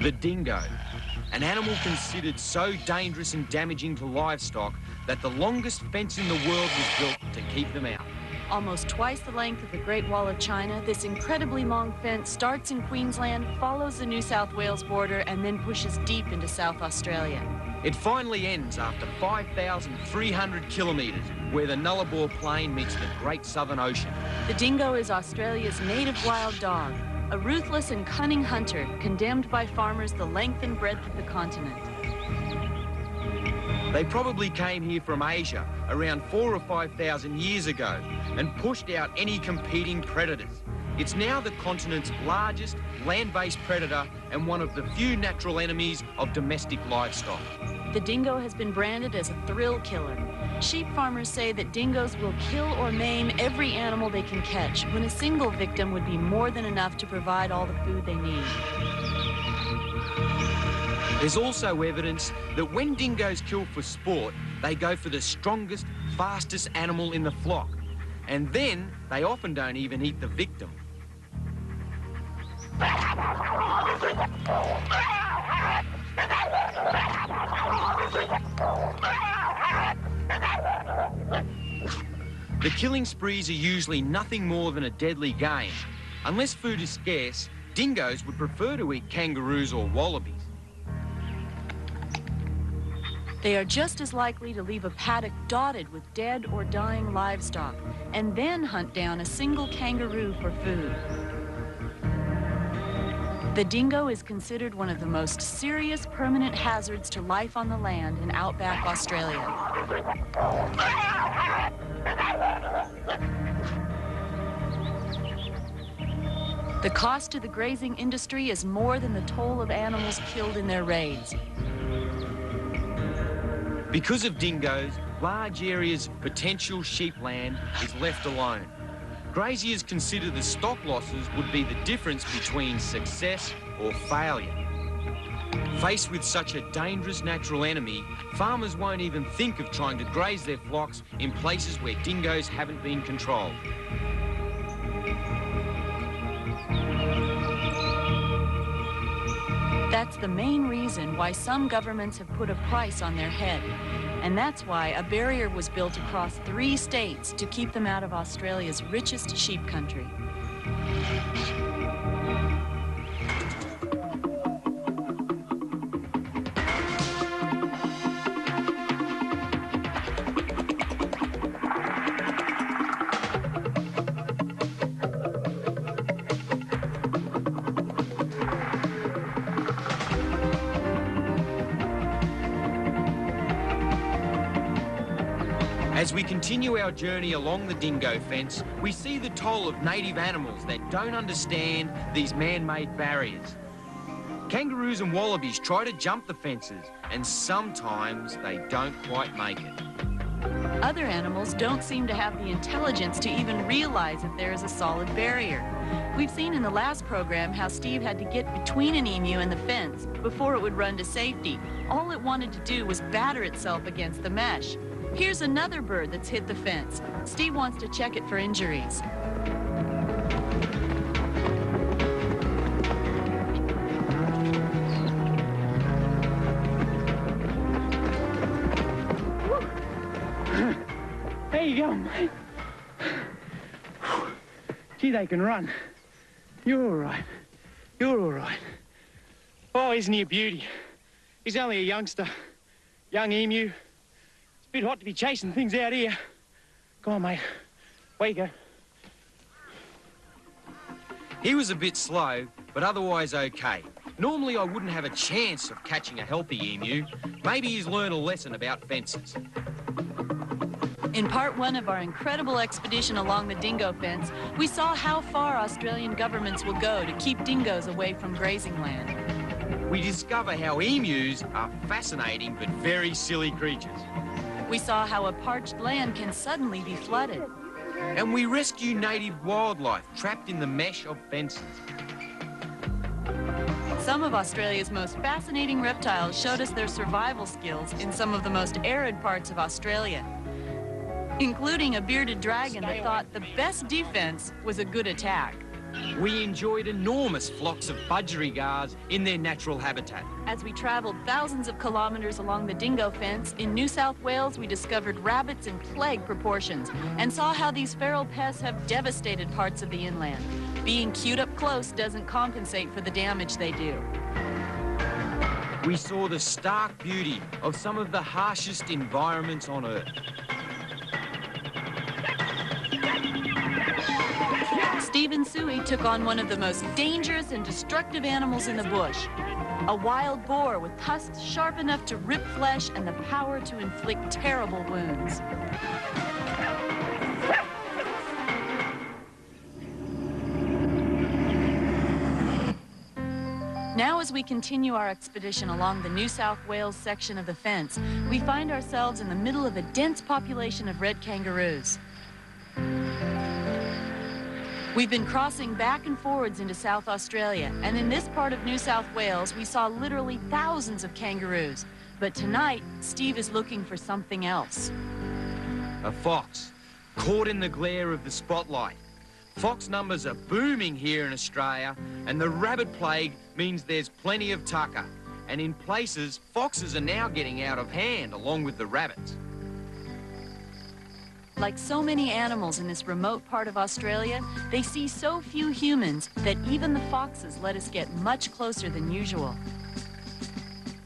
The dingo, an animal considered so dangerous and damaging to livestock that the longest fence in the world was built to keep them out. Almost twice the length of the Great Wall of China, this incredibly long fence starts in Queensland, follows the New South Wales border, and then pushes deep into South Australia. It finally ends after 5,300 kilometres, where the Nullarbor Plain meets the Great Southern Ocean. The dingo is Australia's native wild dog, a ruthless and cunning hunter, condemned by farmers the length and breadth of the continent. They probably came here from Asia around 4,000 or 5,000 years ago and pushed out any competing predators. It's now the continent's largest land-based predator and one of the few natural enemies of domestic livestock. The dingo has been branded as a thrill killer. Sheep farmers say that dingoes will kill or maim every animal they can catch, when a single victim would be more than enough to provide all the food they need. There's also evidence that when dingoes kill for sport, they go for the strongest, fastest animal in the flock. And then they often don't even eat the victim. The killing sprees are usually nothing more than a deadly game. Unless food is scarce, dingoes would prefer to eat kangaroos or wallabies. They are just as likely to leave a paddock dotted with dead or dying livestock, and then hunt down a single kangaroo for food. The dingo is considered one of the most serious permanent hazards to life on the land in outback Australia. The cost to the grazing industry is more than the toll of animals killed in their raids. Because of dingoes, large areas of potential sheep land is left alone. Graziers consider the stock losses would be the difference between success or failure. Faced with such a dangerous natural enemy, farmers won't even think of trying to graze their flocks in places where dingoes haven't been controlled. That's the main reason why some governments have put a price on their head. And that's why a barrier was built across 3 states to keep them out of Australia's richest sheep country. As we continue our journey along the dingo fence, we see the toll of native animals that don't understand these man-made barriers. Kangaroos and wallabies try to jump the fences, and sometimes they don't quite make it. Other animals don't seem to have the intelligence to even realize that there is a solid barrier. We've seen in the last program how Steve had to get between an emu and the fence before it would run to safety. All it wanted to do was batter itself against the mesh. Here's another bird that's hit the fence. Steve wants to check it for injuries. There you go, mate. Gee, they can run. You're all right. You're all right. Oh, isn't he a beauty? He's only a youngster. Young emu. It's a bit hot to be chasing things out here. Go on, mate. Away you go. He was a bit slow, but otherwise okay. Normally I wouldn't have a chance of catching a healthy emu. Maybe he's learned a lesson about fences. In part 1 of our incredible expedition along the dingo fence, we saw how far Australian governments will go to keep dingoes away from grazing land. We discover how emus are fascinating but very silly creatures. We saw how a parched land can suddenly be flooded. And we rescue native wildlife trapped in the mesh of fences. Some of Australia's most fascinating reptiles showed us their survival skills in some of the most arid parts of Australia, including a bearded dragon that thought the best defense was a good attack. We enjoyed enormous flocks of budgerigars in their natural habitat. As we traveled thousands of kilometers along the Dingo fence, in New South Wales we discovered rabbits in plague proportions and saw how these feral pests have devastated parts of the inland. Being cued up close doesn't compensate for the damage they do. We saw the stark beauty of some of the harshest environments on Earth. Steve and Suey took on one of the most dangerous and destructive animals in the bush. A wild boar with tusks sharp enough to rip flesh and the power to inflict terrible wounds. Now, as we continue our expedition along the New South Wales section of the fence, we find ourselves in the middle of a dense population of red kangaroos. We've been crossing back and forwards into South Australia, and in this part of New South Wales, we saw literally thousands of kangaroos. But tonight, Steve is looking for something else. A fox, caught in the glare of the spotlight. Fox numbers are booming here in Australia, and the rabbit plague means there's plenty of tucker. And in places, foxes are now getting out of hand, along with the rabbits. Like so many animals in this remote part of Australia, they see so few humans that even the foxes let us get much closer than usual.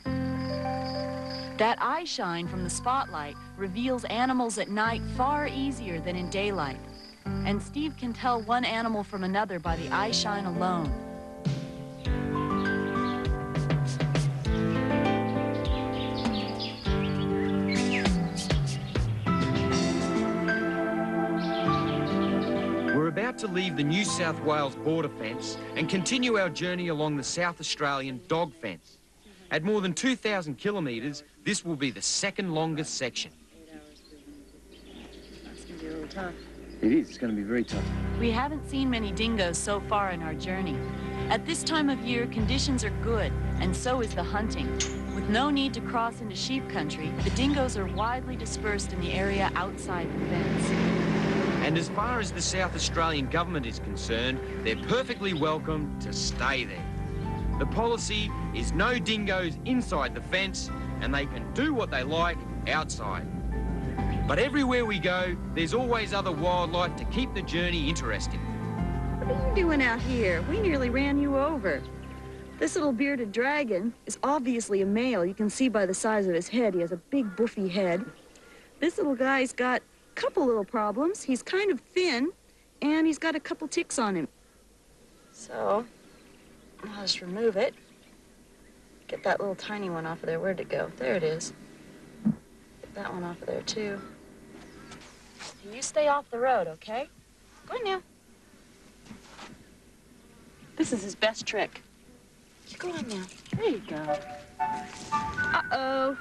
That eye shine from the spotlight reveals animals at night far easier than in daylight. And Steve can tell one animal from another by the eye shine alone. We're about to leave the New South Wales border fence and continue our journey along the South Australian dog fence. At more than 2,000 kilometres, this will be the second longest section. That's going to be a little tough. It is. It's going to be very tough. We haven't seen many dingoes so far in our journey. At this time of year, conditions are good, and so is the hunting. With no need to cross into sheep country, the dingoes are widely dispersed in the area outside the fence. And as far as the South Australian government is concerned, they're perfectly welcome to stay there. The policy is no dingoes inside the fence, and they can do what they like outside. But everywhere we go, there's always other wildlife to keep the journey interesting. What are you doing out here? We nearly ran you over. This little bearded dragon is obviously a male. You can see by the size of his head. He has a big, boofy head. This little guy's got a couple little problems. He's kind of thin, and he's got a couple ticks on him. So, I'll just remove it. Get that little tiny one off of there. Where'd it go? There it is. Get that one off of there, too. And you stay off the road, okay? Go on now. This is his best trick. You go on now. There you go. Uh-oh.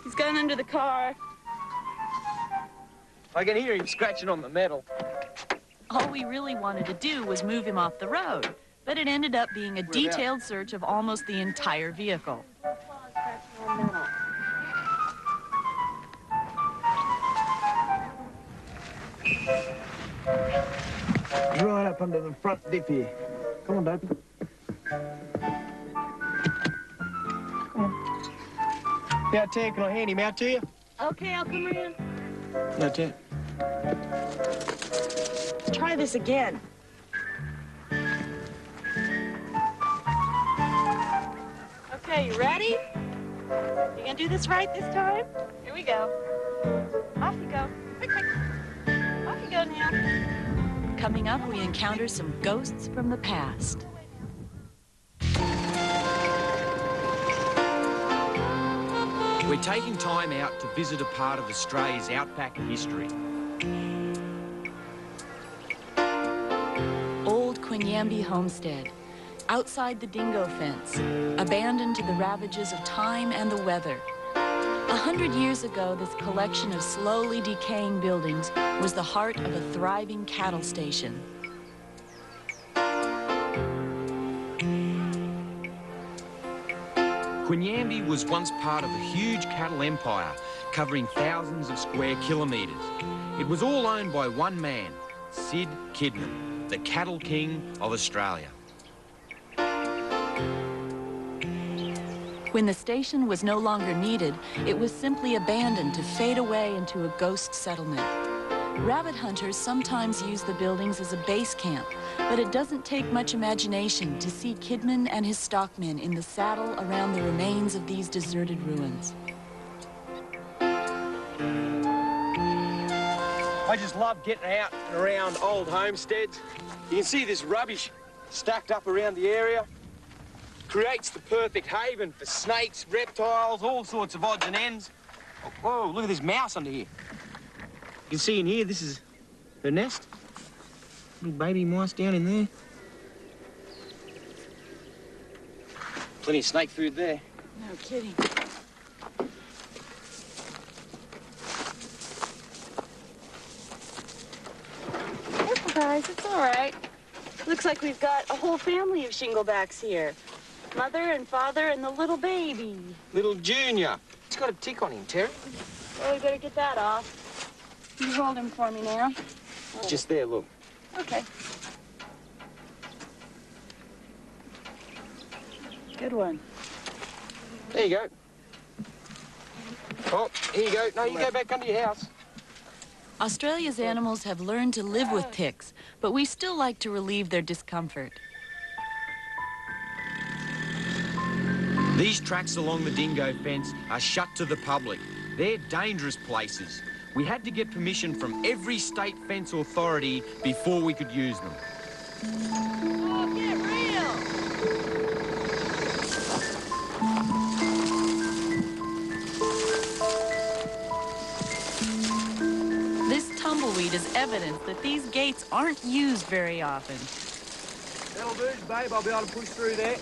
He's gone under the car. I can hear him scratching on the metal. All we really wanted to do was move him off the road, but it ended up being a detailed search of almost the entire vehicle. Right up under the front diff here. Come on, Dopey. Come on. Yeah, Ted, can I hand him out to you? Okay, I'll come around. No, Ted. Let's try this again. Okay, you ready? You gonna do this right this time? Here we go. Off you go. Quick, quick. Off you go now. Coming up, we encounter some ghosts from the past. We're taking time out to visit a part of Australia's outback history. Old Quinamby Homestead, outside the dingo fence, abandoned to the ravages of time and the weather. 100 years ago, this collection of slowly decaying buildings was the heart of a thriving cattle station. Quinamby was once part of a huge cattle empire covering thousands of square kilometres. It was all owned by one man, Sid Kidman, the cattle king of Australia. When the station was no longer needed, it was simply abandoned to fade away into a ghost settlement. Rabbit hunters sometimes use the buildings as a base camp, but it doesn't take much imagination to see Kidman and his stockmen in the saddle around the remains of these deserted ruins. I just love getting out and around old homesteads. You can see this rubbish stacked up around the area. Creates the perfect haven for snakes, reptiles, all sorts of odds and ends. Oh, whoa, look at this mouse under here. You can see in here, this is her nest. Little baby mice down in there. Plenty of snake food there. No kidding. Careful, guys, it's all right. Looks like we've got a whole family of shinglebacks here. Mother and father and the little baby. Little Junior. He's got a tick on him, Terry. Well, we better get that off. You hold him for me now. Just there, look. Okay. Good one. There you go. Oh, here you go. No, you go back under your house. Australia's animals have learned to live with ticks, but we still like to relieve their discomfort. These tracks along the Dingo fence are shut to the public. They're dangerous places. We had to get permission from every state fence authority before we could use them. Oh, get real! This tumbleweed is evidence that these gates aren't used very often. That'll do, babe. I'll be able to push through there.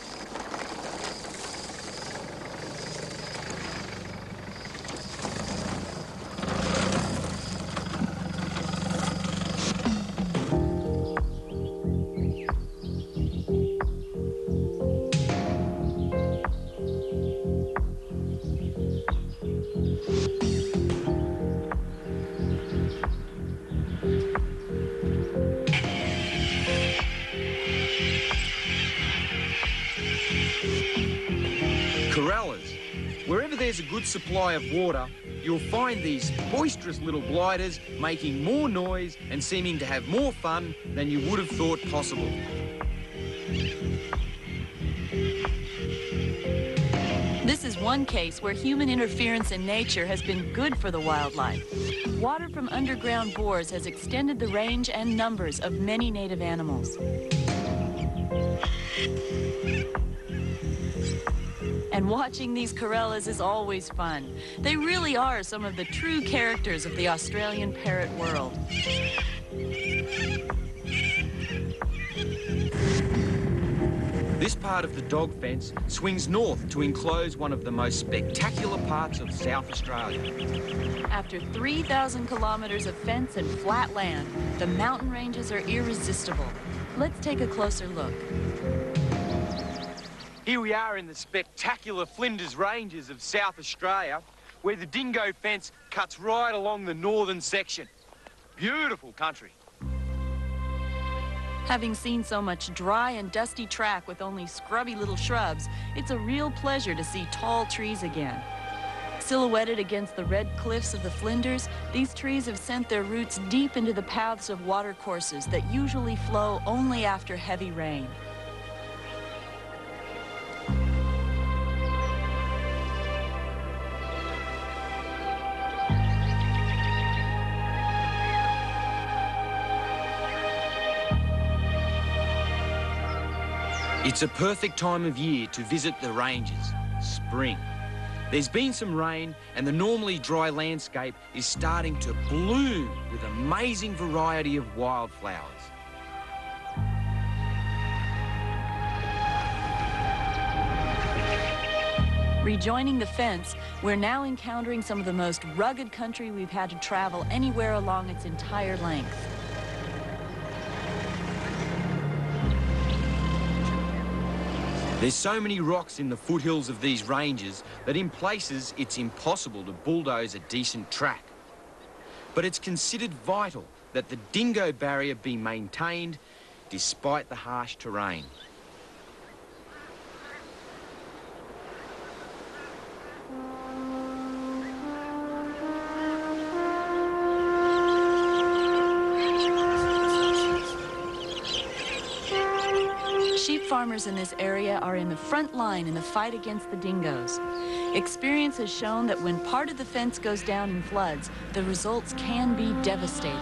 Wherever there's a good supply of water, you'll find these boisterous little blighters making more noise and seeming to have more fun than you would have thought possible. This is one case where human interference in nature has been good for the wildlife. Water from underground bores has extended the range and numbers of many native animals. And watching these corellas is always fun. They really are some of the true characters of the Australian parrot world. This part of the dog fence swings north to enclose one of the most spectacular parts of South Australia. After 3,000 kilometers of fence and flat land, the mountain ranges are irresistible. Let's take a closer look. Here we are in the spectacular Flinders Ranges of South Australia, where the Dingo fence cuts right along the northern section. Beautiful country. Having seen so much dry and dusty track with only scrubby little shrubs, it's a real pleasure to see tall trees again. Silhouetted against the red cliffs of the Flinders, these trees have sent their roots deep into the paths of watercourses that usually flow only after heavy rain. It's a perfect time of year to visit the ranges, spring. There's been some rain and the normally dry landscape is starting to bloom with amazing variety of wildflowers. Rejoining the fence, we're now encountering some of the most rugged country we've had to travel anywhere along its entire length. There's so many rocks in the foothills of these ranges that in places it's impossible to bulldoze a decent track. But it's considered vital that the dingo barrier be maintained despite the harsh terrain. Sheep farmers in this area are in the front line in the fight against the dingoes. Experience has shown that when part of the fence goes down in floods, the results can be devastating.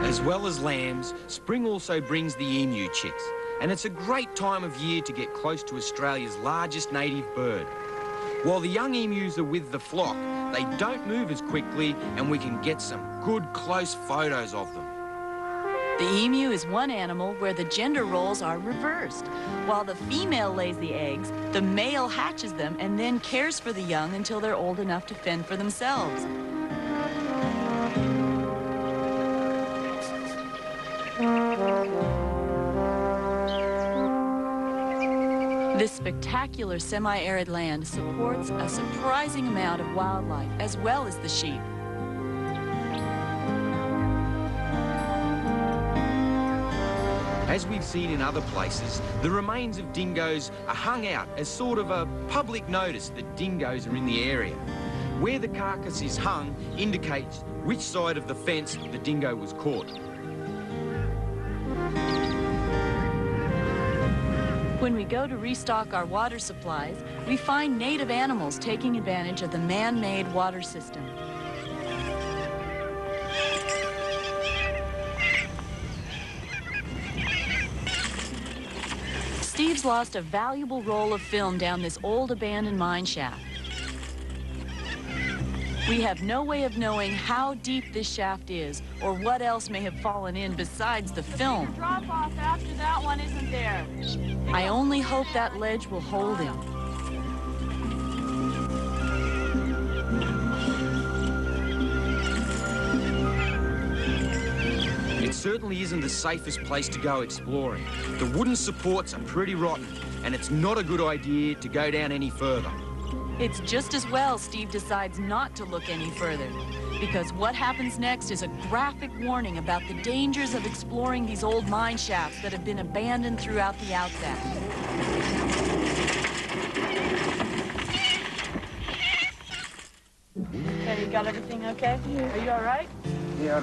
As well as lambs, spring also brings the emu chicks, and it's a great time of year to get close to Australia's largest native bird. While the young emus are with the flock, they don't move as quickly, and we can get some good close photos of them. The emu is one animal where the gender roles are reversed. While the female lays the eggs, the male hatches them and then cares for the young until they're old enough to fend for themselves. This spectacular semi-arid land supports a surprising amount of wildlife as well as the sheep. As we've seen in other places, the remains of dingoes are hung out as sort of a public notice that dingoes are in the area. Where the carcass is hung indicates which side of the fence the dingo was caught. When we go to restock our water supplies, we find native animals taking advantage of the man-made water system. Steve's lost a valuable roll of film down this old abandoned mine shaft. We have no way of knowing how deep this shaft is or what else may have fallen in besides the film. Drop off after that one, isn't there? I only hope that ledge will hold him. It certainly isn't the safest place to go exploring. The wooden supports are pretty rotten, and it's not a good idea to go down any further. It's just as well Steve decides not to look any further, because what happens next is a graphic warning about the dangers of exploring these old mine shafts that have been abandoned throughout the outback. Okay, you got everything okay? Are you all right? Yeah,